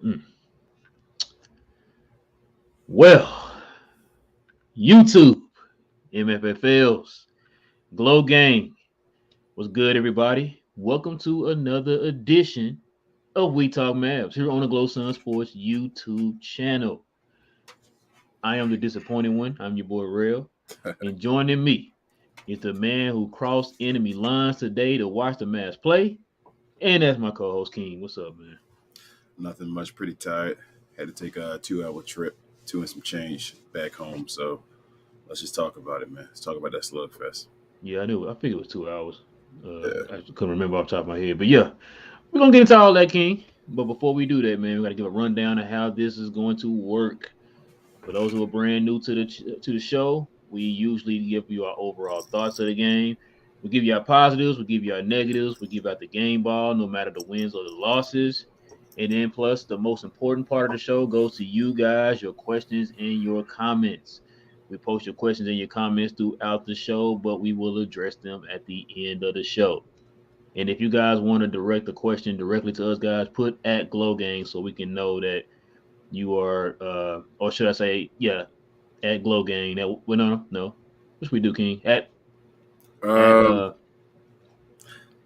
Mm. Well, YouTube, MFFLs, Glow Gang. What's good, everybody? Welcome to another edition of We Talk Mavs here on the Glow Sun Sports YouTube channel. I am the disappointed one. I'm your boy Real. And joining me is the man who crossed enemy lines today to watch the Mavs play. And that's my co-host King. What's up, man? Nothing much. Pretty tired. Had to take a 2 hour trip, two and some change back home. So let's just talk about it, man. Let's talk about that slugfest. Yeah, I knew. I think it was 2 hours. Yeah. I couldn't remember off the top of my head, but yeah, we're gonna get into all that, King. But before we do that, man, we gotta give a rundown of how this is going to work. For those who are brand new to the show, we usually give you our overall thoughts of the game. We give you our positives, we give you our negatives, we give out the game ball, no matter the wins or the losses. And then plus the most important part of the show goes to you guys, your questions and your comments. We post your questions and your comments throughout the show, but we will address them at the end of the show. And if you guys want to direct the question directly to us, guys, put at Glow Gang so we can know that you are, or should I say, yeah, at Glow Gang. That well, no, which we do, King. At Um.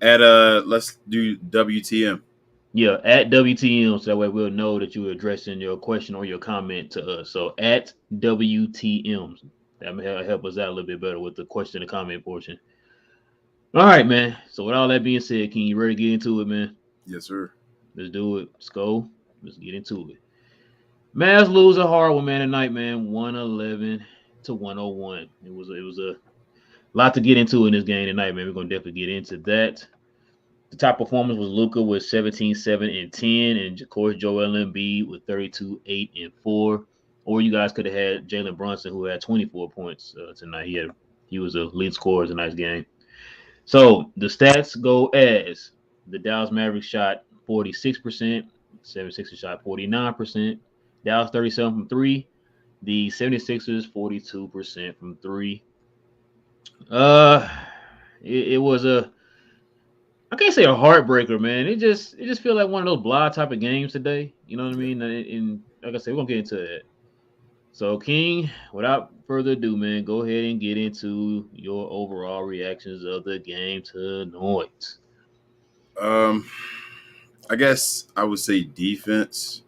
At let's do WTM. yeah, at WTM, so that way we'll know that you're addressing your question or your comment to us. So at WTM, that may help us out a little bit better with the question and comment portion. All right, man. So with all that being said, King, you ready to get into it, man? Yes, sir. Let's do it. Let's go. Let's get into it. Mavs lose a hard one, man, tonight, man. 111 to 101. It was a lot to get into in this game tonight, man. We're gonna definitely get into that. The top performance was Luca with 17, 7, and 10, and of course Joel Embiid with 32, 8, and 4. Or you guys could have had Jalen Brunson, who had 24 points tonight. He was a lead scorer tonight's game. So the stats go as the Dallas Mavericks shot 46%, 76ers shot 49%, Dallas 37 from three, the 76ers 42% from three. Uh it was a I can't say a heartbreaker, man. It just feels like one of those blah type of games today. You know what I Yeah. mean? And like I said, we're gonna get into that. So King, without further ado, man, go ahead and get into your overall reactions of the game tonight. Um. I guess I would say defense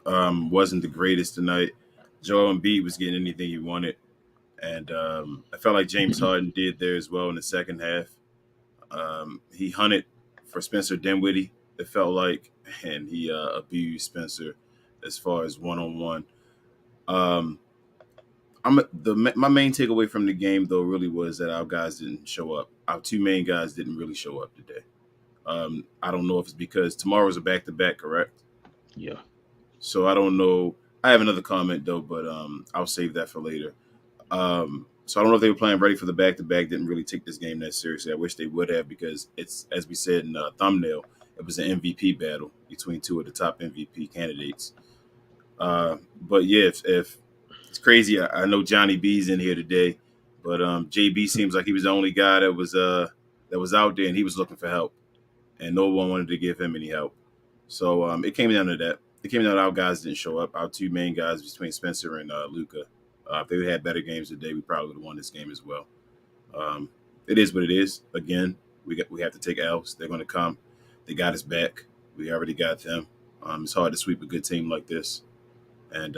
wasn't the greatest tonight. Joel Embiid was getting anything he wanted, and I felt like James Harden did there as well in the second half. He hunted for Spencer Dinwiddie. It felt like, and he abused Spencer as far as one on one. Um, my main takeaway from the game though really was that our guys didn't show up. Our two main guys didn't really show up today. I don't know if it's because tomorrow's a back to back, correct? Yeah. So I don't know. I have another comment though, but I'll save that for later. So I don't know if they were playing ready for the back to back. Didn't really take this game that seriously. I wish they would have because it's as we said in the thumbnail, it was an MVP battle between two of the top MVP candidates. But yeah, if it's crazy, I know Johnny B's in here today, but JB seems like he was the only guy that was out there and he was looking for help, and no one wanted to give him any help. So it came down to that. It came down to our guys didn't show up. Our two main guys between Spencer and Luca. If they had better games today, we probably would have won this game as well. Um, it is what it is. Again, we have to take L's. They're going to come. They got us back. We already got them. It's hard to sweep a good team like this, and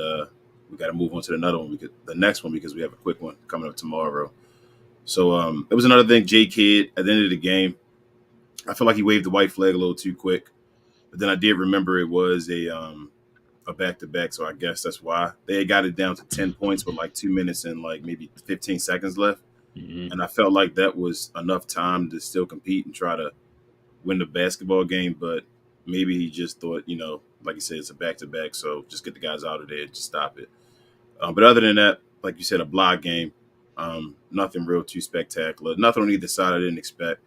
we got to move on to the next one because we have a quick one coming up tomorrow. So it was another thing. J Kidd at the end of the game, I feel like he waved the white flag a little too quick, but then I did remember it was a back to back, so I guess that's why they had got it down to 10 points with like 2 minutes and like maybe 15 seconds left. Mm-hmm. And I felt like that was enough time to still compete and try to win the basketball game. But maybe he just thought, like you said, it's a back to back, so just get the guys out of there and just stop it. But other than that, like you said, a block game, nothing real too spectacular. Nothing on either side I didn't expect.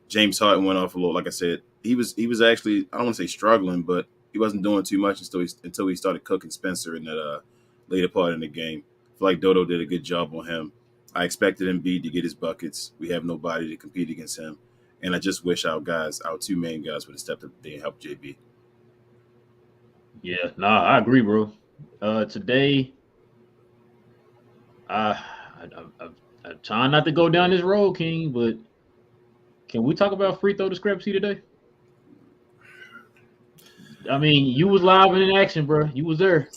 James Harden went off a little. Like I said, he was actually, I don't want to say struggling, but he wasn't doing too much until he started cooking Spencer in that later part in the game. I feel like Dodo did a good job on him. I expected Embiid to get his buckets. We have nobody to compete against him. And I just wish our two main guys would have stepped up there and helped JB. Yeah, nah, I agree, bro. Today, I'm trying not to go down this road, King, but can we talk about free throw discrepancy today? I mean, you was live and in action, bro. You was there.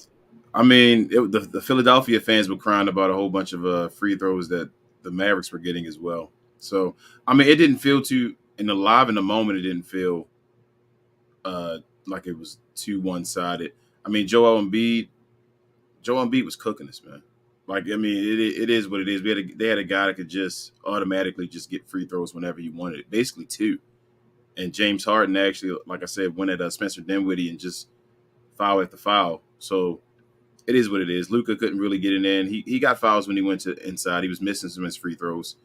I mean, the Philadelphia fans were crying about a whole bunch of free throws that the Mavericks were getting as well. So, I mean, it didn't feel too in the live in the moment. It didn't feel uh, like it was too one sided. I mean, Joel Embiid was cooking us, man. Like, I mean, it is what it is. They had a guy that could just automatically just get free throws whenever he wanted it, basically two. And James Harden actually, like I said, went at Spencer Dinwiddie and just foul after foul. So it is what it is. Luka couldn't really get it in. He got fouls when he went to inside. He was missing some of his free throws,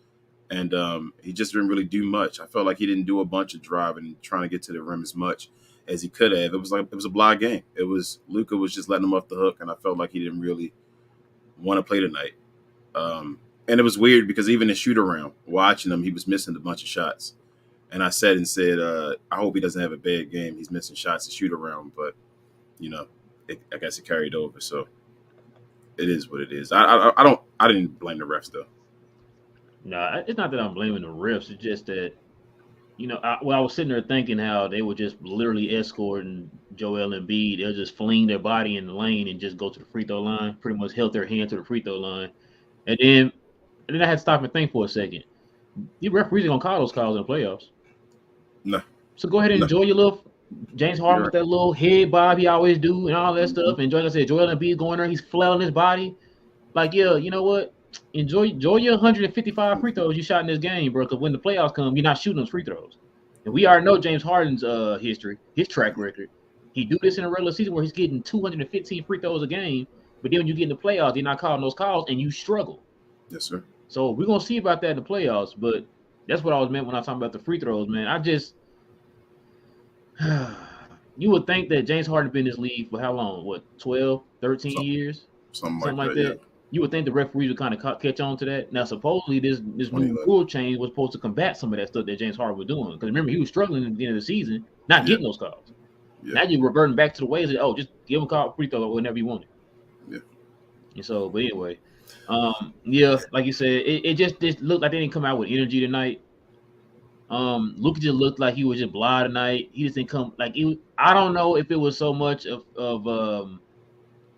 and he just didn't really do much. I felt like he didn't do a bunch of driving and trying to get to the rim as much as he could have. It was a blind game. It was Luka was just letting him off the hook, and I felt like he didn't really want to play tonight. And it was weird because even in shoot around, watching him, he was missing a bunch of shots. And I said, I hope he doesn't have a bad game. He's missing shots to shoot around, but you know, I guess it carried over. So it is what it is. I didn't blame the refs though. Nah, it's not that I'm blaming the refs. It's just that I was sitting there thinking how they were just literally escorting Joel Embiid. They'll just fling their body in the lane and just go to the free throw line. Pretty much held their hand to the free throw line, and then I had to stop and think for a second. The referees are gonna call those calls in the playoffs. No, So go ahead and no, enjoy your little James Harden you're with right. that little head bob he always do and all that Mm-hmm. stuff. Enjoy, like I said, Joel Embiid going there, he's flailing his body. Like, yeah, you know what? Enjoy your 155 free throws you shot in this game, bro. Because when the playoffs come, you're not shooting those free throws. And we already know James Harden's history, his track record. He do this in a regular season where he's getting 215 free throws a game, but then when you get in the playoffs, you're not calling those calls and you struggle. Yes, sir. So we're gonna see about that in the playoffs. But that's what I was meant when I was talking about the free throws, man. I just you would think that James Harden been in this league for how long? What, 12, 13 Something, years? something Something like like that. Yeah, that. You would think the referees would kind of catch on to that. Now, supposedly, this new 2011. rule change was supposed to combat some of that stuff that James Harden was doing. Because remember, he was struggling at the end of the season, not Yeah, getting those calls. yeah, Now you're reverting back to the ways that, oh, just give him a call free throw whenever you want it. yeah. And so, but anyway, yeah, like you said, it just looked like they didn't come out with energy tonight. Luka just looked like he was just blah tonight. He just didn't come like it. I don't know if it was so much of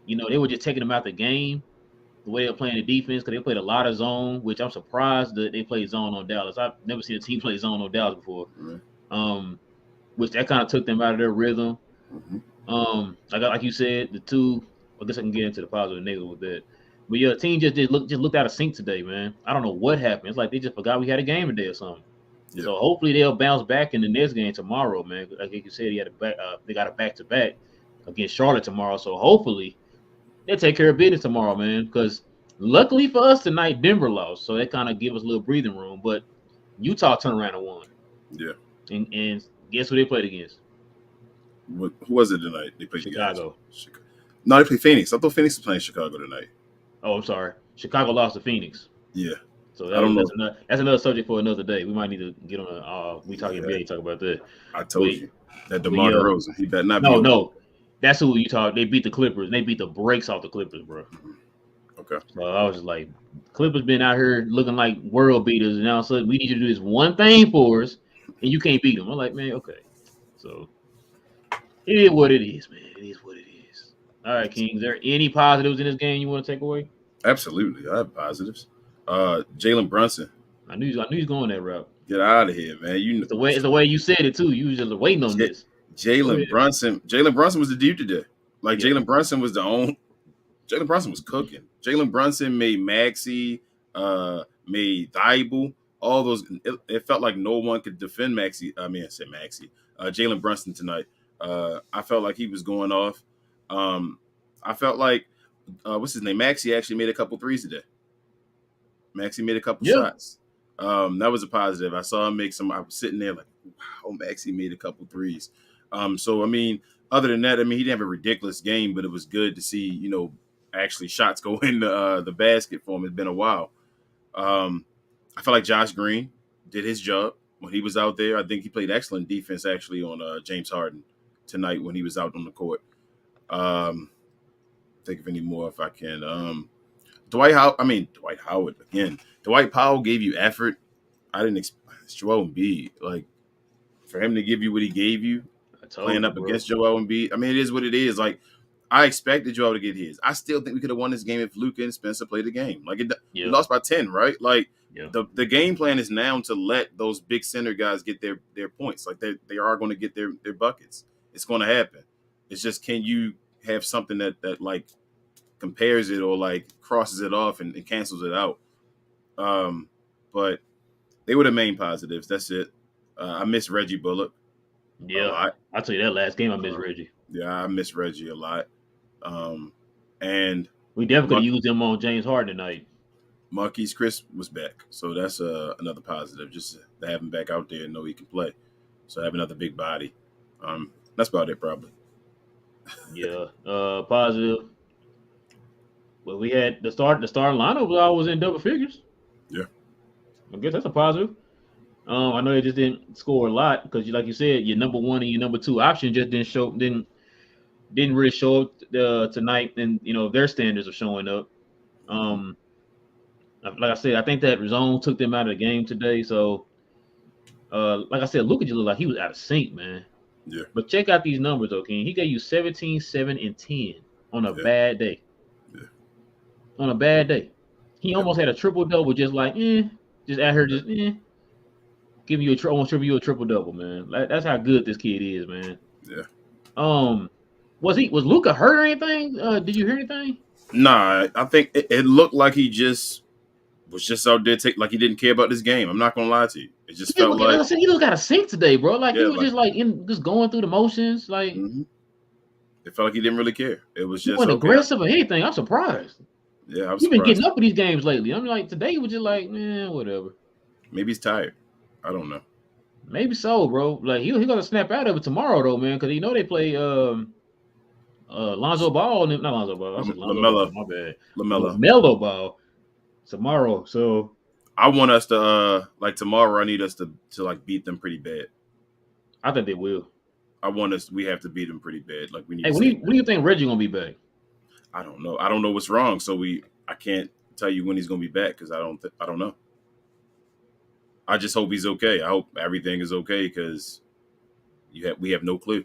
they were just taking him out the game the way they're playing the defense because they played a lot of zone, which I'm surprised that they played zone on Dallas. I've never seen a team play zone on Dallas before. Right. Um, which that kind of took them out of their rhythm. Mm-hmm. Like you said, the two. I guess I can get into the positive and negative with that. But yeah, the team just looked out of sync today, man. I don't know what happened. It's like they just forgot we had a game today or something. Yeah. So hopefully they'll bounce back in the next game tomorrow, man. Like you said, they got a back to back against Charlotte tomorrow. So hopefully they'll take care of business tomorrow, man. Because luckily for us tonight, Denver lost, so that kind of give us a little breathing room. But Utah turned around and won. Yeah. And guess who they played against? Who was it tonight? They played against Chicago. Chicago. No, they played Phoenix. I thought Phoenix was playing Chicago tonight. Oh, I'm sorry. Chicago lost to Phoenix. Yeah. So I don't know. that's another subject for another day. We might need to get on we talk Yeah, NBA, talk about that. I told But, you that but DeMar yeah, DeRozan. He better not be on. no. That's who you talk. They beat the Clippers. They beat the brakes off the Clippers, bro. Okay. So I was just like, Clippers been out here looking like world beaters, and now suddenly we need you to do this one thing for us, and you can't beat them. I'm like, man, okay. So it is what it is, man. It is what it is. All right, King. Is there any positives in this game you want to take away? Absolutely. I have positives. Jalen Brunson, I knew he's going that route. get out of here, man. You It's the way you said it too. You was just waiting on this. Go ahead. Jalen Brunson was the dude today. Like Yeah. Jalen Brunson was Jalen Brunson was cooking. Jalen Brunson made Maxey, made Thibault, all those. It felt like no one could defend Maxey. I mean, I said Maxey. Jalen Brunson tonight. I felt like he was going off. I felt like what's his name? Maxey actually made a couple threes today. Maxey made a couple Yeah. shots. That was a positive. I saw him make some. I was sitting there like, wow, Maxey made a couple threes. So I mean, other than that, I mean, he didn't have a ridiculous game, but it was good to see, actually shots go in the basket for him. It's been a while. I felt like Josh Green did his job when he was out there. I think he played excellent defense actually on James Harden tonight when he was out on the court. Think of any more if I can. Dwight Howard again. Dwight Powell gave you effort. I didn't expect Joel Embiid, like, for him to give you what he gave you, I told playing you, up bro. against Joel Embiid. I mean, it is what it is. Like, I expected Joel to get his. I still think we could have won this game if Luka and Spencer played the game. Like, we Yeah. lost by 10, right? Like, Yeah. the game plan is now to let those big center guys get their points. Like, they are going to get their buckets. It's going to happen. It's just, can you have something that like compares it or like crosses it off and cancels it out? But they were the main positives. That's it. I miss Reggie Bullock a Yeah. lot. I'll tell you that last game I missed Reggie. Yeah, I miss Reggie a lot. And We definitely could have used him on James Harden tonight. Marquise Chris was back. So that's another positive. Just to have him back out there and know he can play. So have another big body. That's about it probably. Yeah. Positive. But we had the starting lineup was always in double figures. Yeah. I guess that's a positive. I know they just didn't score a lot because, like you said, your number one and your number two option just didn't really show up tonight, and their standards are showing up. Like I said, I think that zone took them out of the game today. So, like I said, Luka just looked like he was out of sync, man. Yeah. But check out these numbers, okay? He gave you 17, 7, and 10 on a bad day. Yeah. On a bad day. He almost had a triple-double just like, just out here, just, giving you almost giving you a triple-double, man. That's how good this kid is, man. Yeah. Was Luka hurt or anything? Did you hear anything? Nah, I think it looked like he was just out there like he didn't care about this game. I'm not gonna lie to you. It just felt like I said, he looked out of sync today, bro. Like he was like, just like just going through the motions. Like it felt like he didn't really care. It was just wasn't aggressive or anything. I'm surprised. Yeah, I was. He's been getting up for these games lately. I'm like, today he was just like, whatever. Maybe he's tired. I don't know. Maybe so, bro. Like he's gonna snap out of it tomorrow, though, man, because they play Lonzo Ball, not Lonzo Ball. I said Lonzo Ball, my bad. LaMelo Ball tomorrow. So I want us to like tomorrow. I need us to like beat them pretty bad. I think they will. We have to beat them pretty bad. Like we need. Hey, when do you think Reggie gonna be back? I don't know. I don't know what's wrong. So I can't tell you when he's gonna be back because I don't know. I just hope he's okay. I hope everything is okay because we have no clue.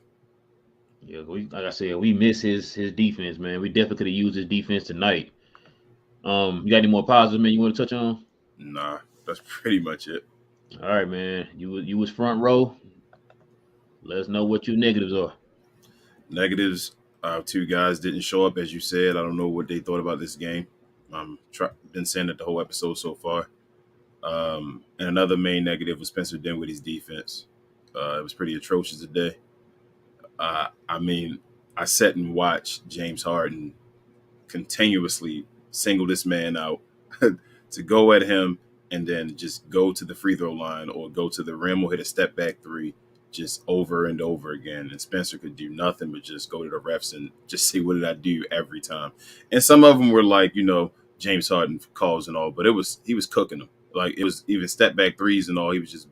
Yeah, like I said, we miss his defense, man. We definitely could have used his defense tonight. You got any more positives, man, you want to touch on? Nah, that's pretty much it. All right, man. You was front row. Let us know what your negatives are. Negatives, two guys didn't show up, as you said. I don't know what they thought about this game. Been saying it the whole episode so far. And another main negative was Spencer Dinwiddie's defense. It was pretty atrocious today. I mean, I sat and watched James Harden continuously single this man out to go at him and then just go to the free throw line or go to the rim or hit a step back three just over and over again. And Spencer could do nothing but just go to the refs and just see what did I do every time. And some of them were like, James Harden calls and all, but he was cooking them. Like it was even step back threes and all. He was just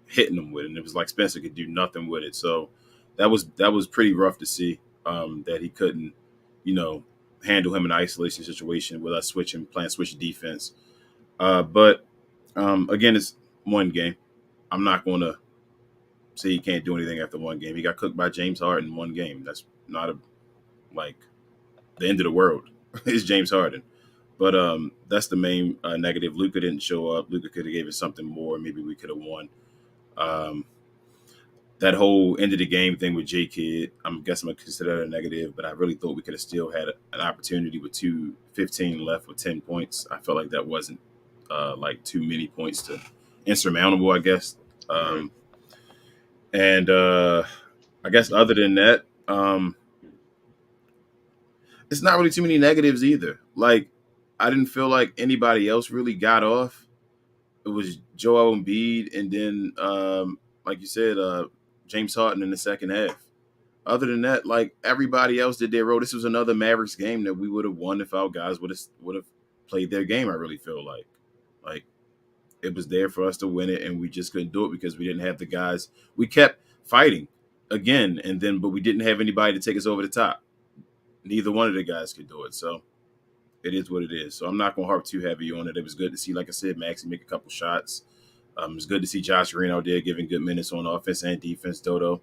hitting them with it. And it was like Spencer could do nothing with it. So that was pretty rough to see that he couldn't, handle him in an isolation situation with us playing switch defense. But again, it's one game. I'm not going to say he can't do anything after one game. He got cooked by James Harden in one game. That's not the end of the world. It's James Harden. But that's the main negative. Luka didn't show up. Luka could have gave us something more. Maybe we could have won. That whole end of the game thing with J-Kid, I'm guessing I'm going to consider that a negative, but I really thought we could have still had an opportunity with 2:15 left with 10 points. I felt like that wasn't too many points to insurmountable, I guess. And I guess other than that, it's not really too many negatives either. Like, I didn't feel like anybody else really got off. It was Joel Embiid and then, like you said, James Harden in the second half. Other than that, like everybody else did their role. This was another Mavericks game that we would have won if our guys would have played their game. I really feel like it was there for us to win it, and we just couldn't do it because we didn't have the guys. We kept fighting again, but we didn't have anybody to take us over the top. Neither one of the guys could do it. So it is what it is. So I'm not going to harp too heavy on it. It was good to see, like I said, Maxey make a couple shots. It's good to see Josh Green out there giving good minutes on offense and defense. Dodo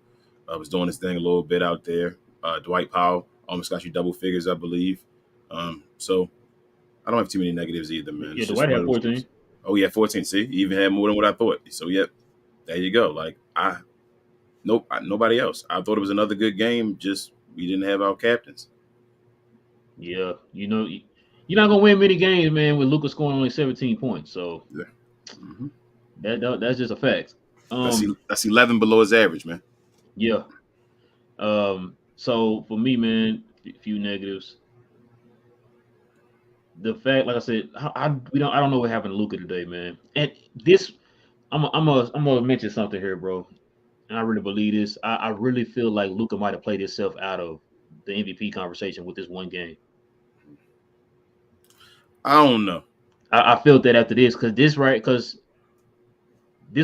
was doing his thing a little bit out there. Dwight Powell almost got you double figures, I believe. So I don't have too many negatives either, man. Yeah, It's just Dwight one had of those 14. games. Oh, yeah, 14. See, he even had more than what I thought. So, yep, there you go. Like, nobody else. I thought it was another good game. Just we didn't have our captains. Yeah, you know, you're not gonna win many games, man, with Luka scoring only 17 points. So Yeah. Mm-hmm. that's just a fact. That's 11 below his average, man. Yeah. So for me, man, a few negatives. The fact, like I said, I don't know what happened to Luka today, man. And this, I'm gonna mention something here, bro. And I really believe this. I really feel like Luka might have played himself out of the MVP conversation with this one game. I don't know. I felt that after this because this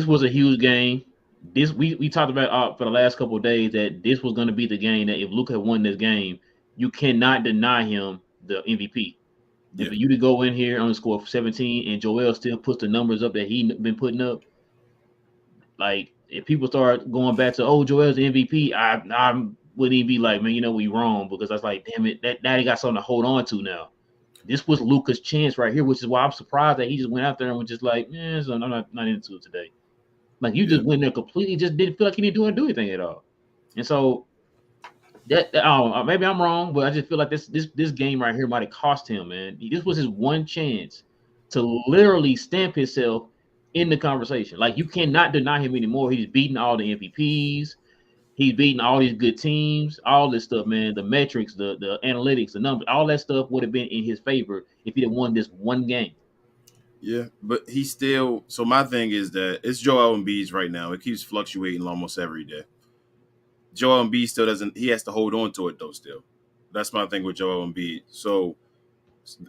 was a huge game. This we talked about for the last couple of days that this was going to be the game that if Luka had won this game, you cannot deny him the MVP. And Yeah. for you to go in here on the score of 17 and Joel still puts the numbers up that he been putting up, like if people start going back to Joel's the MVP, I wouldn't even be like, man, you know we wrong because I was like, damn it, that now he got something to hold on to now. This was Luka's chance right here, which is why I'm surprised that he just went out there and was just like, so I'm not into it today. Like you just went there completely, just didn't feel like he didn't do anything at all. And so that I don't know, maybe I'm wrong, but I just feel like this game right here might have cost him, man. This was his one chance to literally stamp himself in the conversation. Like you cannot deny him anymore. He's beating all the MVPs. He's beating all these good teams, all this stuff, man. The metrics, the analytics, the numbers, all that stuff would have been in his favor if he'd have won this one game. Yeah, but he still. So my thing is that it's Joel Embiid's right now. It keeps fluctuating almost every day. Joel Embiid still doesn't. He has to hold on to it though. Still, that's my thing with Joel Embiid. So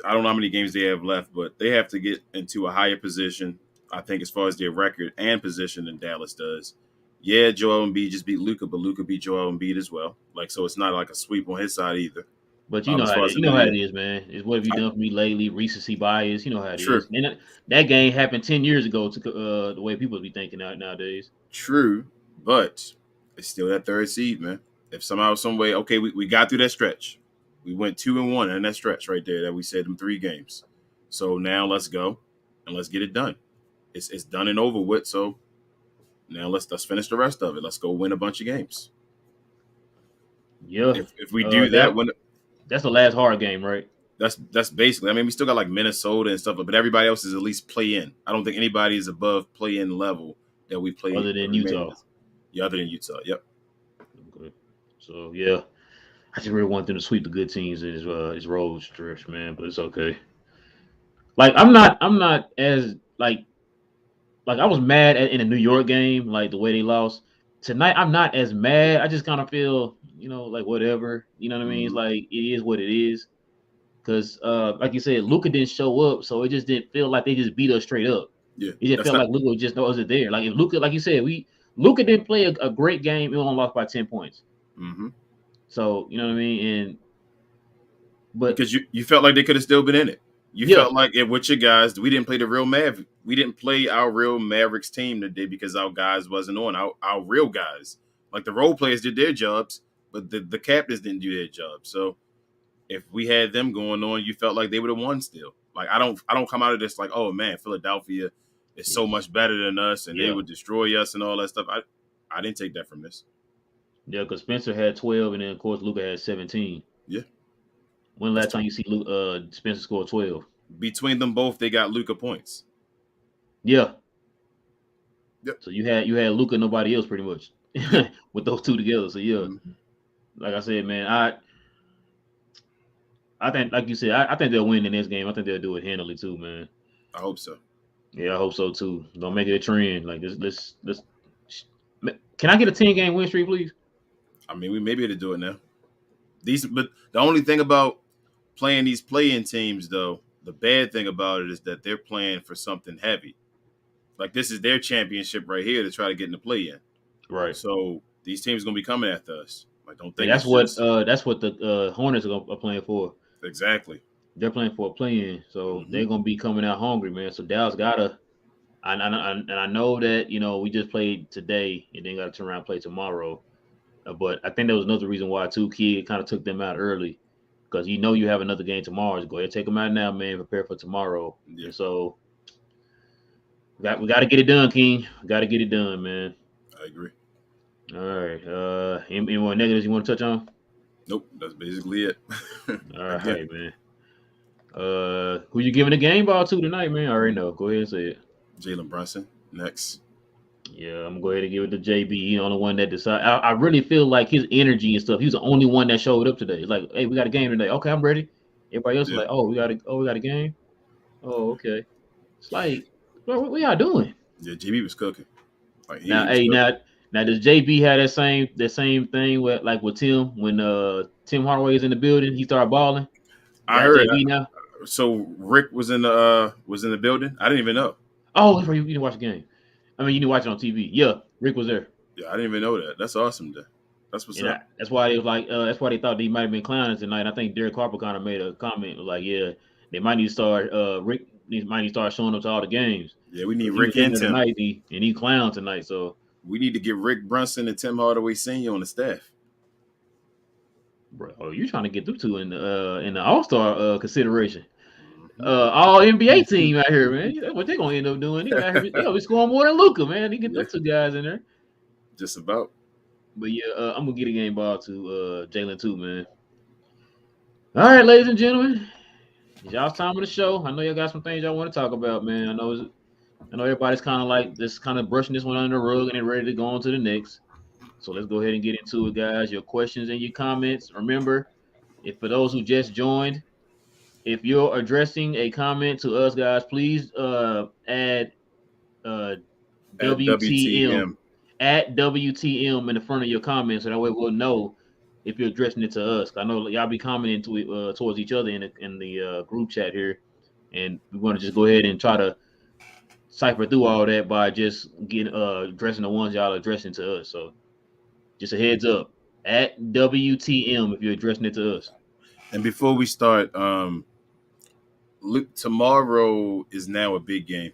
I don't know how many games they have left, but they have to get into a higher position. I think as far as their record and position than Dallas does. Yeah, Joel Embiid just beat Luka, but Luka beat Joel Embiid as well. Like so, it's not like a sweep on his side either. But you know As how far it, as you know how it is, man. Is what have you done for me lately? Recency bias. You know how it True. is. And that game happened 10 years ago to the way people be thinking out nowadays. True, but it's still that third seed, man. If somehow, some way, okay, we got through that stretch. We went 2-1 in that stretch right there that we said in 3 games. So now let's go and let's get it done. It's done and over with. So now let's finish the rest of it. Let's go win a bunch of games. Yeah. If we do that, that's the last hard game, right? That's basically. I mean, we still got like Minnesota and stuff, but everybody else is at least play in. I don't think anybody is above play in level that we play other than Utah. Yeah, other than Utah. Yep. Okay. So yeah, I just really want them to sweep the good teams in his road stretch, man. But it's okay. Like I'm not as like I was mad in a New York game, like the way they lost. Tonight I'm not as mad. I just kind of feel, like whatever. You know what I mean? It's like it is what it is. Because like you said, Luka didn't show up, so it just didn't feel like they just beat us straight up. Yeah, it just felt like Luka just wasn't there. Like if Luka, like you said, Luka didn't play a great game. He only lost by 10 points. Mm-hmm. So you know what I mean, but because you felt like they could have still been in it. You felt like with your guys, we didn't play the real Mav. We didn't play our real Mavericks team today because our guys wasn't on. Our real guys, like the role players, did their jobs, but the captains didn't do their job. So if we had them going on, you felt like they would have won still. Like I don't come out of this like, oh man, Philadelphia is so much better than us and they would destroy us and all that stuff. I didn't take that from this. Yeah, because Spencer had 12 and then of course Luka had 17. Yeah. When last time you see Spencer score 12? Between them both, they got Luka points. Yeah. Yep. So you had Luka, nobody else pretty much with those two together. So yeah, like I said, man, I think, like you said, I think they'll win in this game. I think they'll do it handily too, man. I hope so. Yeah, I hope so too. Don't make it a trend. Like this. Can I get a 10-game win streak, please? I mean, we may be able to do it now. But the only thing about playing these play-in teams, though, the bad thing about it is that they're playing for something heavy. Like this is their championship right here to try to get in the play-in. Right. So these teams are gonna be coming after us. Like don't think That's it's just what the Hornets are playing for. exactly. They're playing for a play-in, so they're gonna be coming out hungry, man. So Dallas gotta. And I know that we just played today and then got to turn around and play tomorrow. But I think that was another reason why too Kid kind of took them out early because you have another game tomorrow. So go ahead, take them out now, man. Prepare for tomorrow. Yeah. And so we got to get it done, King. Got to get it done, man. I agree. All right. Any more negatives you want to touch on? Nope, that's basically it. All right, man. Who you giving the game ball to tonight, man? I already know. Go ahead and say it. Jalen Brunson next. Yeah, I'm gonna go ahead and give it to JB. He's the only one that decided. I really feel like his energy and stuff. He was the only one that showed up today. It's like, hey, we got a game today. Okay, I'm ready. Everybody else is like, oh, we got a game. Oh, okay. It's like, what y'all doing? Yeah, JB was cooking. Like Now does JB have that same thing with Tim when Tim Hardaway is in the building, he started balling. I heard JB now. So Rick was in the building. I didn't even know. Oh, that's right. You didn't watch the game. I mean, you didn't watch it on TV. Yeah, Rick was there. Yeah, I didn't even know that. That's awesome. That's what's up. That's why it was like. That's why they thought they might have been clowning tonight. I think Derek Harper kind of made a comment like, "Yeah, they might need to start. Rick might need to start showing up to all the games." Yeah, we need Rick and Tim tonight, and he clowned tonight. So we need to get Rick Brunson and Tim Hardaway Sr. on the staff. Bro, you're trying to get them two in the All-Star consideration. All NBA team out here, man. That's what they're gonna end up doing. They're gonna be scoring more than Luka, man. They get those two guys in there. Just about. But yeah, I'm gonna get a game ball to Jalen too, man. All right, ladies and gentlemen, it's y'all's time of the show. I know y'all got some things y'all want to talk about, man. I know everybody's kind of like this, kind of brushing this one under the rug and then ready to go on to the next. So let's go ahead and get into it, guys. Your questions and your comments. Remember, for those who just joined, if you're addressing a comment to us, guys, please add WTM at WTM in the front of your comments, so that way we'll know if you're addressing it to us. I know y'all be commenting towards each other in the group chat here, and we want to just go ahead and try to cipher through all that by just addressing the ones y'all addressing to us. So just a heads up, at WTM if you're addressing it to us. And before we start, tomorrow is now a big game.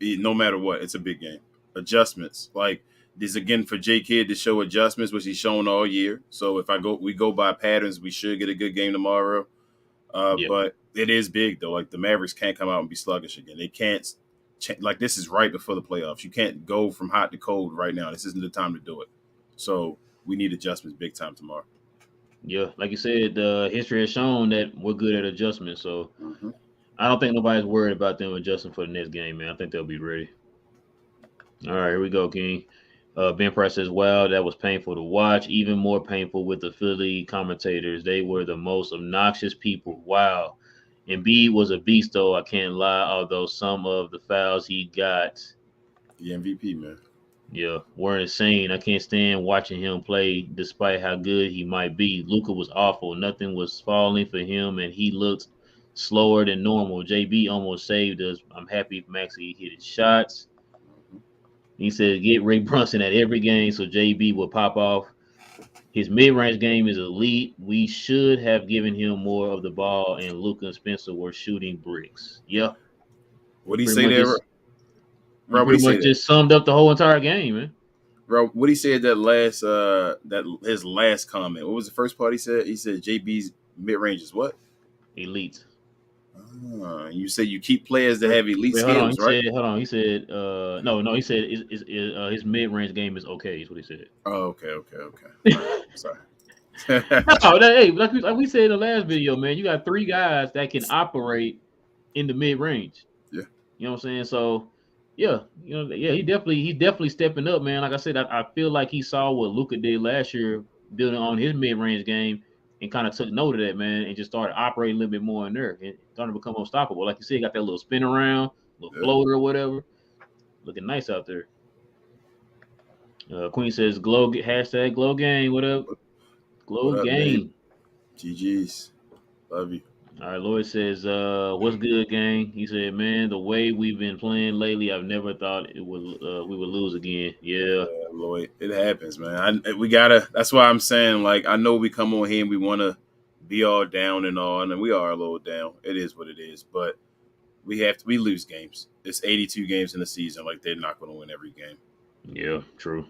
No matter what, it's a big game. Adjustments, like this again for J Kid to show adjustments, which he's shown all year. So if we go by patterns, we should get a good game tomorrow. But it is big though. Like the Mavericks can't come out and be sluggish again. They can't. Like this is right before the playoffs. You can't go from hot to cold right now. This isn't the time to do it. So we need adjustments big time tomorrow. Yeah, like you said, history has shown that we're good at adjustments. So I don't think nobody's worried about them adjusting for the next game, man. I think they'll be ready. All right, here we go, King. Ben Price says, wow, that was painful to watch. Even more painful with the Philly commentators. They were the most obnoxious people. Wow. Embiid was a beast, though. I can't lie, although some of the fouls he got. The MVP, man. Yeah, were insane. I can't stand watching him play despite how good he might be. Luka was awful. Nothing was falling for him, and he looked slower than normal. JB almost saved us. I'm happy Maxey hit his shots. He said get Rick Brunson at every game so JB will pop off. His mid-range game is elite. We should have given him more of the ball, and Luka and Spencer were shooting bricks. Yeah. What did he say there? Rob, pretty much just summed up the whole entire game, man. Bro, what he said his last comment. What was the first part he said? He said JB's mid-range is what? Elite. You said you keep players that have elite skills, right? He said, no. He said his mid-range game is okay. Is what he said. Oh, okay. Sorry. Hey, like we said in the last video, man, you got three guys that can operate in the mid-range. Yeah. You know what I'm saying? So, yeah, he's definitely stepping up, man. Like I said, I feel like he saw what Luka did last year, building on his mid-range game, and kind of took note of that, man, and just started operating a little bit more in there and starting to become unstoppable. Like you said, he got that little spin around, little floater or whatever. Looking nice out there. Queen says, glow game. What up? Glow game. GG's. Love you. All right, Lloyd says, "What's good, gang?" He said, "Man, the way we've been playing lately, I've never thought it would we would lose again." Yeah, Yeah, Lloyd, it happens, man. We gotta. That's why I'm saying, like, I know we come on here and we want to be all down and all, and we are a little down. It is what it is, but we have to. We lose games. It's 82 games in the season. Like, they're not going to win every game. yeah, true.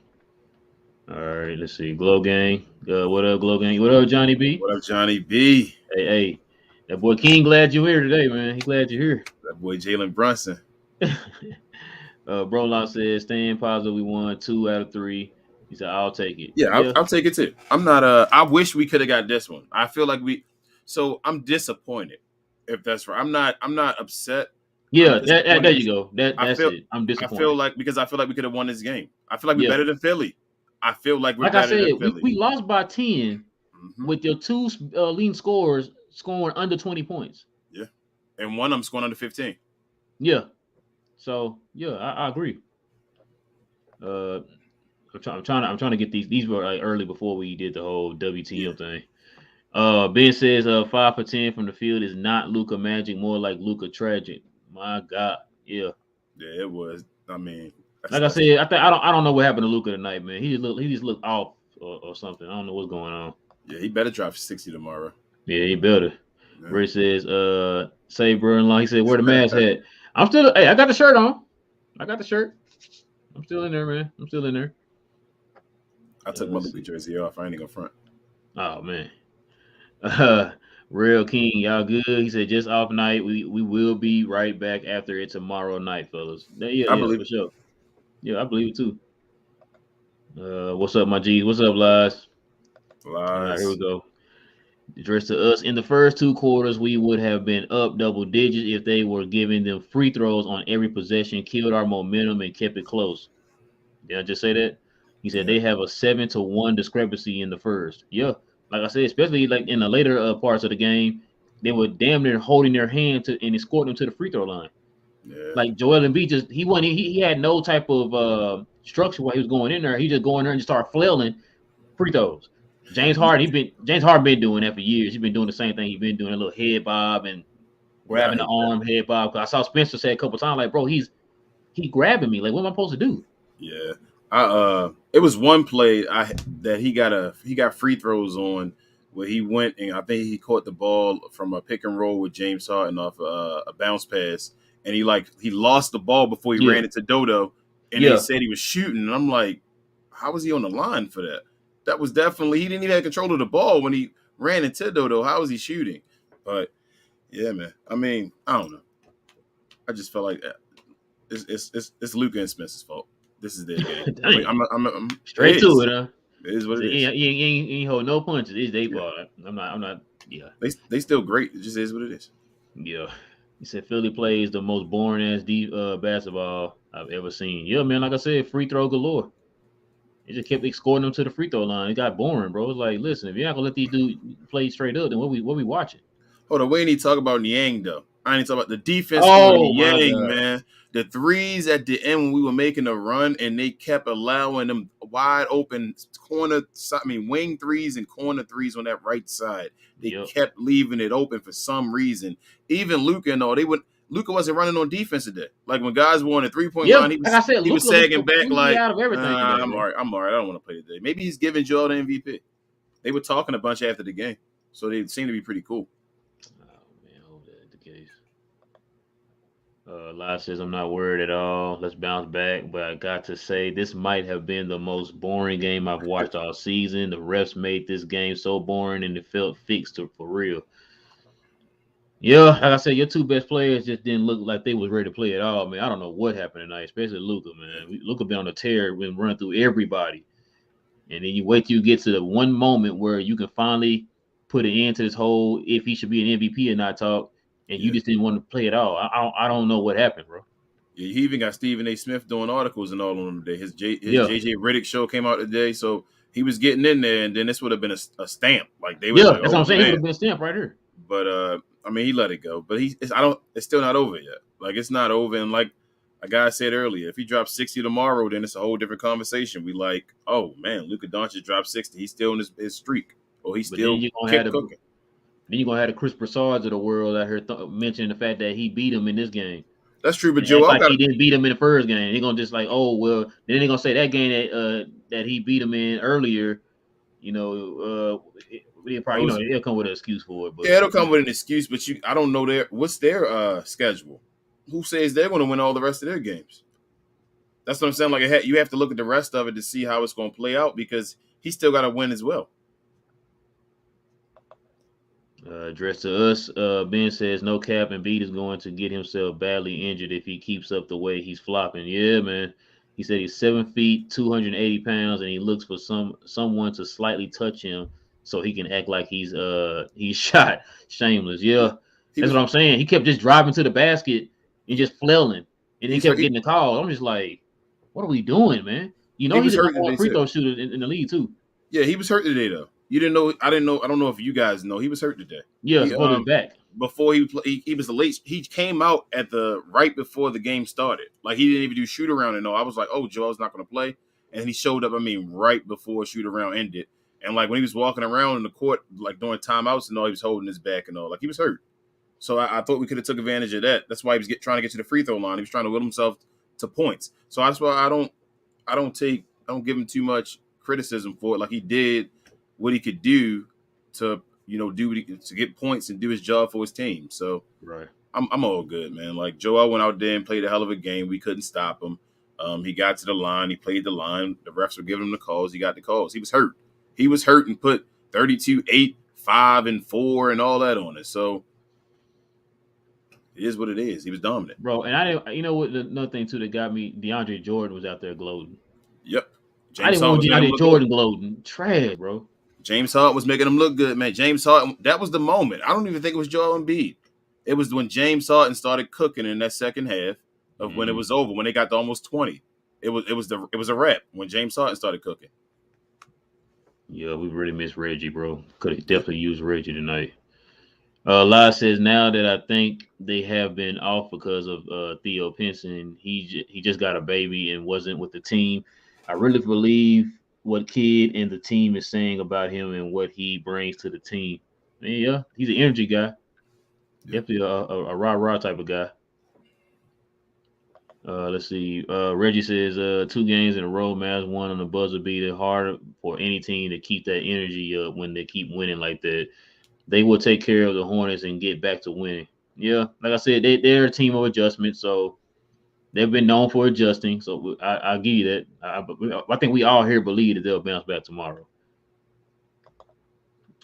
All right, let's see. Glow Gang. What up, Glow Gang? What up, Johnny B? What up, Johnny B? Hey, that boy King glad you're here today, man. He glad you're That boy Jalen Brunson. here. Brolock says, staying positive. We won 2 out of 3. He said, I'll take it. Yeah, Yeah. I'll take it too. I'm not. I wish we could have got this one. I feel like we. So I'm disappointed. If that's right, I'm not. I'm not upset. I'm Yeah, there disappointed. you go. That's it. I'm I disappointed. feel like because I feel like we could have won this game. I feel like we're Yeah. better than Philly. I feel like we're Like I better than said, Philly. we lost by 10 Mm-hmm. with your two leading scorers scoring under 20 points. Yeah, and one of them scoring under 15. Yeah. So yeah, I agree. Uh, I'm trying to get these were like early before we did the whole Yeah, WTM thing. Ben says 5 for 10 from the field is not Luca magic, more like Luca tragic. My God, yeah. yeah, it was. I mean, Like I said, I don't know what happened to Luca tonight, man. He just looked off or something. I don't know what's going on. yeah, he better drop 60 tomorrow. Yeah, he better. Yeah. Ray says, say brother-in-law. He said, where the mask at? I'm still hey, I got the shirt on. I got the shirt. I'm still in there, man. I'm still in there. I took my Luka jersey off. I ain't gonna front. Oh man. Uh, Real King, y'all good? He said, just off night. We will be right back after it tomorrow night, fellas. I Yeah, believe for it. sure. Yeah, I believe it too. What's up, my G's? What's up, Lies? All right, here we Lies. go. Addressed to us in the first 2 quarters, we would have been up double digits if they were giving them free throws on every possession, killed our momentum, and kept it close. Did I just say that? He said Yeah, they have a 7-1 discrepancy in the first. Yeah, like I said, especially like in the later parts of the game, they were damn near holding their hand to and escorting them to the free throw line. yeah, Like Joel Embiid just he had no type of structure while he was going in there. He just go in there and just start flailing free throws. James Harden been doing that for years. He's been doing the same thing. He's been doing a little head bob and yeah. I grabbing the hate that. arm head bob. Cause I saw Spencer say a couple times, like, bro, he grabbing me. Like, what am I supposed to do? Yeah, it was one play that he got free throws on where he went and I think he caught the ball from a pick and roll with James Harden off a bounce pass, and he lost the ball before he Yeah, ran into Dodo, and they yeah, said he was shooting, and I'm like, how was he on the line for that? That was definitely he didn't even have control of the ball when he ran into Dodo. How was he shooting? But yeah, man. I mean, I don't know. I just felt like it's Luka and Spencer's fault. This is their game. Like, dang, it straight to is. it, huh? It is what So it is. he ain't hold no punches. It's their Yeah, fault. I'm not. Yeah, they still great. It just is what it is. yeah. He said Philly plays the most boring ass basketball I've ever seen. Yeah, man. Like I said, free throw galore. They just kept escorting them to the free throw line. It got boring, bro. It's like, listen, if you're not gonna let these dudes play straight up, then what we watching? Hold on, we ain't need to talk about Niang though. I need to talk about the defense on Oh my Niang, god. man. The threes at the end when we were making a run and they kept allowing them wide open wing threes and corner threes on that right side. They Yep. kept leaving it open for some reason. Even Luka and all, Luka wasn't running on defense today. Like when guys were on the 3-point Yeah, line, like I said, he was Luka looked sagging back completely like out of everything today, I'm bro. all right. I'm all right. I don't want to play today. Maybe he's giving Joel the MVP. They were talking a bunch after the game, so they seem to be pretty cool. Oh man, I hope that's the case. Lai says I'm not worried at all. Let's bounce back, but I got to say this might have been the most boring game I've watched all season. The refs made this game so boring, and it felt fixed for real. Yeah, like I said, your two best players just didn't look like they was ready to play at all, man. I don't know what happened tonight, especially Luca, man. Luca been on a tear, been running through everybody, and then you wait till you get to the one moment where you can finally put an end to this whole if he should be an MVP or not talk, and you Yeah. just didn't want to play at all. I don't know what happened, bro. Yeah, he even got Stephen A. Smith doing articles and all on him today. His Yeah, JJ Riddick show came out today, so he was getting in there, and then this would have been a stamp. Like they would have yeah, been like, that's what oh I'm saying. He would man. have been stamped right here. But I mean, he let it go. But it's still not over yet. Like it's not over. And like a guy said earlier, if he drops 60 tomorrow, then it's a whole different conversation. We like, oh man, Luka Doncic dropped 60. He's still in his streak, or he's But then still you're gonna have kept to cooking. Then you're gonna have the Chris Broussards of the world out here mentioning the fact that he beat him in this game. That's true, but And act Joel like got he didn't beat him in the first game. They're gonna just like, oh well, then they're gonna say that game that he beat him in earlier, he'll probably he'll come with an excuse for it. But yeah, it'll come with an excuse, but I don't know what's their schedule. Who says they're going to win all the rest of their games? That's what I'm saying. Like you have to look at the rest of it to see how it's going to play out because he's still got to win as well. Addressed to us, Ben says no cap, and Embiid is going to get himself badly injured if he keeps up the way he's flopping. Yeah, man. He said he's 7 feet, 280 pounds, and he looks for someone to slightly touch him so he can act like he's shot. Shameless. Yeah, that's what I'm saying. He kept just driving to the basket and just flailing, and he kept getting the call. I'm just like, what are we doing, man? He's the number one free throw shooter in the league too. Yeah, he was hurt today though. You didn't know? I didn't know. I don't know if you guys know. He was hurt today. Yeah, supposed to be back. Before he was late. He came out at right before the game started. Like he didn't even do shoot around and all. I was like, oh, Joel's not going to play, and he showed up. I mean, right before shoot around ended, and like when he was walking around in the court, like during timeouts and all, he was holding his back and all. Like he was hurt. So I thought we could have took advantage of that. That's why he was trying to get to the free throw line. He was trying to will himself to points. So that's why I don't give him too much criticism for it. Like he did what he could do to to get points and do his job for his team. So right, I'm all good, man. Like Joel went out there and played a hell of a game. We couldn't stop him. He got to the line. He played the line. The refs were giving him the calls. He got the calls. He was hurt. He was hurt and put 32, 8, 5, and 4 and all that on it. So it is what it is. He was dominant, bro. And I didn't. You know what? Another thing too that got me: DeAndre Jordan was out there gloating. Yep. I didn't want DeAndre Jordan gloating. Trash, bro. James Harden was making him look good, man. James Harden, that was the moment. I don't even think it was Joel Embiid. It was when James Harden started cooking in that second half of when it was over, when they got to almost 20. It was a wrap when James Harden started cooking. Yeah, we really missed Reggie, bro. Could have definitely used Reggie tonight. Lai says now that I think they have been off because of Theo Pinson. He just got a baby and wasn't with the team. I really believe what Kid and the team is saying about him and what he brings to the team. And yeah, he's an energy guy. Definitely a rah-rah type of guy. Let's see. Reggie says 2 games in a row, Mavs won on the buzzer beater. Hard for any team to keep that energy up when they keep winning like that. They will take care of the Hornets and get back to winning. Yeah, like I said, they're a team of adjustment, so they've been known for adjusting. So I'll give you that. I think we all here believe that they'll bounce back tomorrow.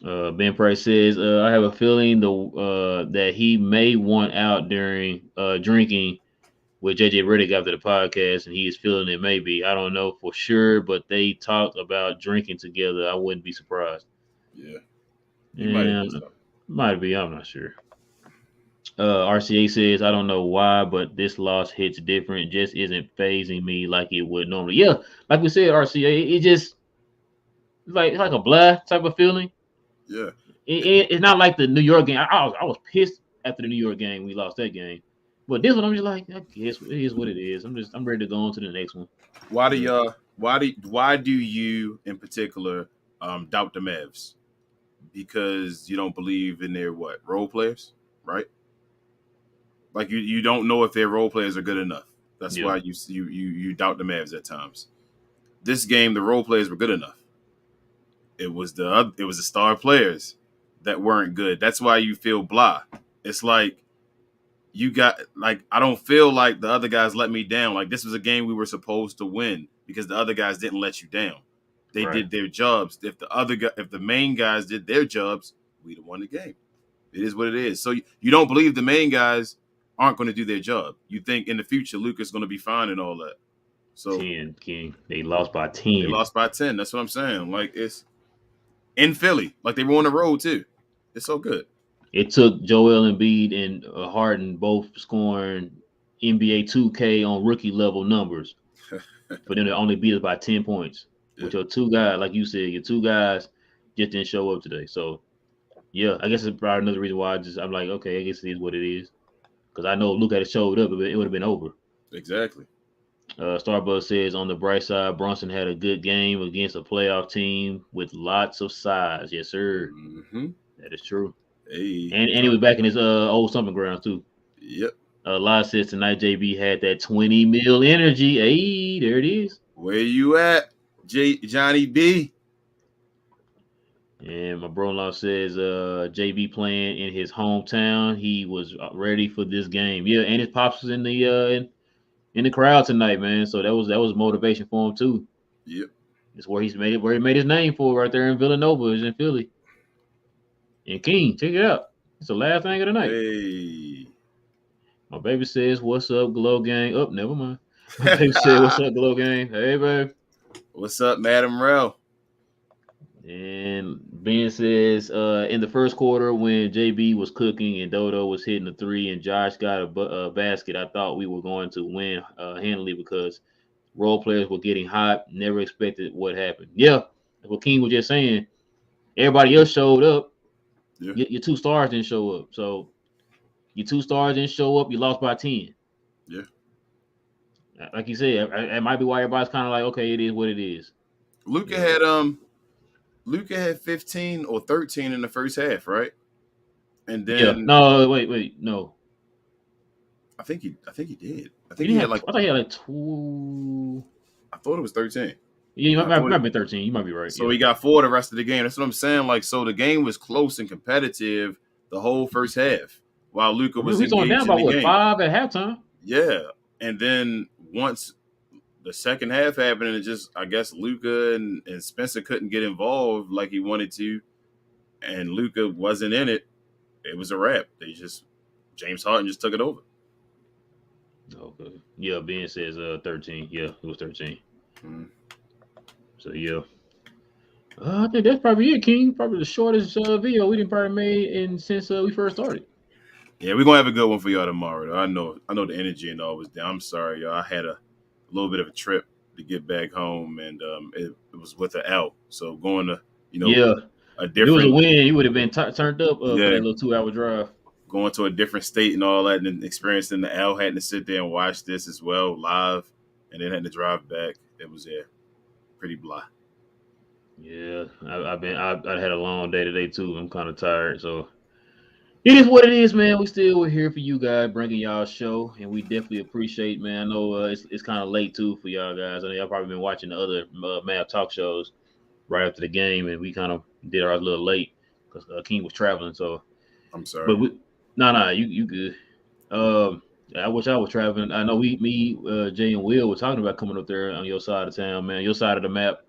Ben Price says, I have a feeling that he may want out during drinking with JJ Redick after the podcast, and he is feeling it maybe. I don't know for sure, but they talked about drinking together. I wouldn't be surprised. Yeah. Might be. I'm not sure. RCA says, I don't know why, but this loss hits different. Just isn't phasing me like it would normally. Yeah, like we said, RCA, it's like a blah type of feeling. Yeah. It's not like the New York game. I was pissed after the New York game. We lost that game. But this one, I'm just like, I guess it is what it is. I'm ready to go on to the next one. Why do you in particular doubt the Mavs? Because you don't believe in their role players, right? Like you don't know if their role players are good enough. That's why you doubt the Mavs at times. This game, the role players were good enough. It was the star players that weren't good. That's why you feel blah. It's like I don't feel like the other guys let me down. Like this was a game we were supposed to win because the other guys didn't let you down. They did their jobs. If the main guys did their jobs, we'd have won the game. It is what it is. So you don't believe the main guys aren't going to do their job. You think in the future Luka's going to be fine and all that. So 10, King. They lost by 10. They lost by 10. That's what I'm saying. Like it's in Philly. Like they were on the road too. It's so good. It took Joel Embiid and Harden both scoring NBA 2K on rookie level numbers for them to only beat us by 10 points. Yeah. With your 2 guys, like you said, your 2 guys just didn't show up today. So, yeah, I guess it's probably another reason why I'm like, okay, I guess it is what it is. Because I know if Luka had showed up, it would have been over. Exactly. Starbucks says, on the bright side, Brunson had a good game against a playoff team with lots of size. Yes, sir. Mm-hmm. That is true. Hey. And he was back in his old stomping grounds too. Yep. A lot says tonight JB had that 20 mil energy. Hey, there it is. Where you at, Johnny B? And my brother-in-law says JB playing in his hometown. He was ready for this game. Yeah, and his pops was in the crowd tonight, man. So that was motivation for him too. Yep. It's where he made his name for right there in Villanova, is in Philly. And King, check it out. It's the last thing of the night. Hey. My baby says, "What's up, Glow Gang?" Oh, never mind. My baby said, "What's up, Glow Gang?" Hey, babe. What's up, Madam Rel? And Ben says, in the first quarter when JB was cooking and Dodo was hitting the three and Josh got a basket, I thought we were going to win handily because role players were getting hot. Never expected what happened. Yeah, what King was just saying. Everybody else showed up. Yeah. Your two stars didn't show up. So your two stars didn't show up. You lost by 10. Yeah. Like you said, it might be why everybody's kind of like, okay, it is what it is. Luka Yeah. had 15 or 13 in the first half, right? And then Yeah. No, wait, no. I think he did. I He think he had have, like I thought he had like two. I thought it was 13. Yeah, you I might thought be 13. You might be right. So Yeah. he got 4 the rest of the game. That's what I'm saying. Like, so the game was close and competitive the whole first half while Luka was We was on down engaged in by the what, game. 5 at halftime? Yeah. And then once the second half happened, and it just, I guess Luka and Spencer couldn't get involved like he wanted to, and Luka wasn't in it, it was a wrap. James Harden just took it over. Okay. Yeah, Ben says 13. Yeah, it was 13. Mm-hmm. So yeah. I think that's probably it, King. Probably the shortest video we didn't probably made since we first started. Yeah, we're gonna have a good one for y'all tomorrow. Though. I know the energy and all was down. I'm sorry, y'all. I had a little bit of a trip to get back home, and it was with an L. So going to Yeah. a If it was a different win, you would have been turned up for that little 2-hour drive. Going to a different state and all that, and then experiencing the L, having to sit there and watch this as well live, and then had to drive back. It was pretty blah. Yeah, I had a long day today too. I'm kind of tired, so it is what it is, man. We're here for you guys, bringing y'all show, and we definitely appreciate, man. I know it's kind of late too for y'all guys. I know y'all probably been watching the other Mav talk shows right after the game, and we kind of did ours a little late because King was traveling. So, I'm sorry, but you good. I wish I was traveling. I know me, Jay and Will were talking about coming up there on your side of town, man, your side of the map,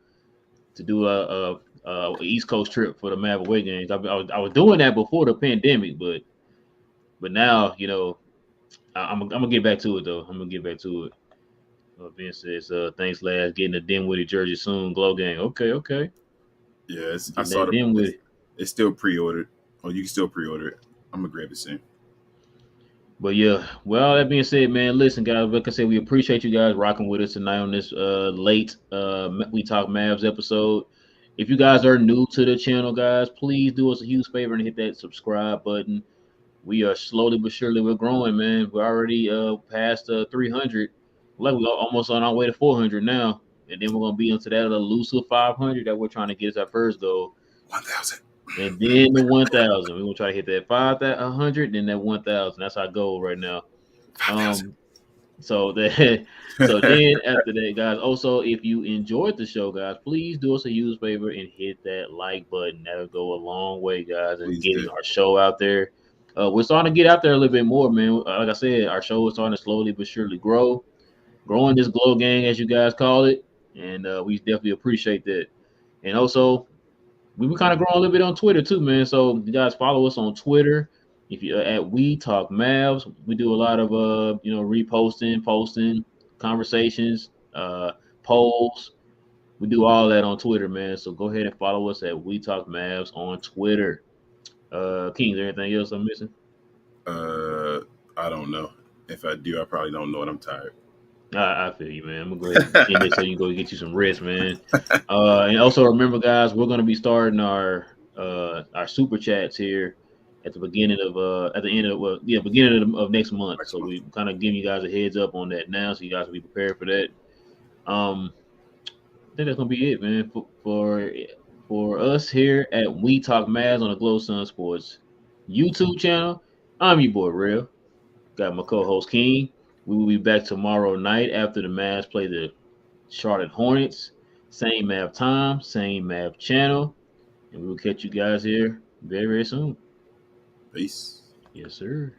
to do a East Coast trip for the Mav away games. I was doing that before the pandemic, but now I'm gonna get back to it though. I'm gonna get back to it. Ben says, "Thanks, lads. Getting a Dinwiddie jersey soon. Glow gang. Okay. Yeah, I Getting saw that Dinwiddie. it's still pre-ordered. Oh, you can still pre-order it. I'm gonna grab it soon. But yeah, well, that being said, man, listen, guys. Like I said, we appreciate you guys rocking with us tonight on this late We Talk Mavs episode. If you guys are new to the channel, guys, please do us a huge favor and hit that subscribe button. We are slowly but surely we're growing, man. We're already past 300. Like we're almost on our way to 400 now, and then we're gonna be into that elusive 500 that we're trying to get as our first goal. 1,000. And then the 1,000. We're gonna try to hit that 500, then that 1,000. That's our goal right now. 5,000. So then after that, guys. Also, if you enjoyed the show, guys, please do us a huge favor and hit that like button. That'll go a long way, guys, and getting our show out there. We're starting to get out there a little bit more, man. Like I said, our show is starting to slowly but surely growing this Glow Gang, as you guys call it, and we definitely appreciate that. And also, we were kind of growing a little bit on Twitter too, man. So you guys follow us on Twitter. If you at We Talk Mavs, we do a lot of reposting, posting, conversations, polls. We do all that on Twitter, man. So go ahead and follow us at We Talk Mavs on Twitter. King, is there anything else I'm missing? I don't know. If I do, I probably don't know it. I'm tired. I feel you, man. I'm gonna go ahead and end this so you can go get you some rest, man. And also remember, guys, we're gonna be starting our super chats here at the beginning of beginning of next month. So we kind of giving you guys a heads up on that now, so you guys will be prepared for that. I think that's gonna be it, man. For us here at We Talk Mavs on the Glow Sun Sports. YouTube channel. I'm your boy Real. Got my co-host King. We will be back tomorrow night after the Mavs play the Charlotte Hornets. Same map time, same map channel, and we will catch you guys here very, very soon. Peace. Yes, sir.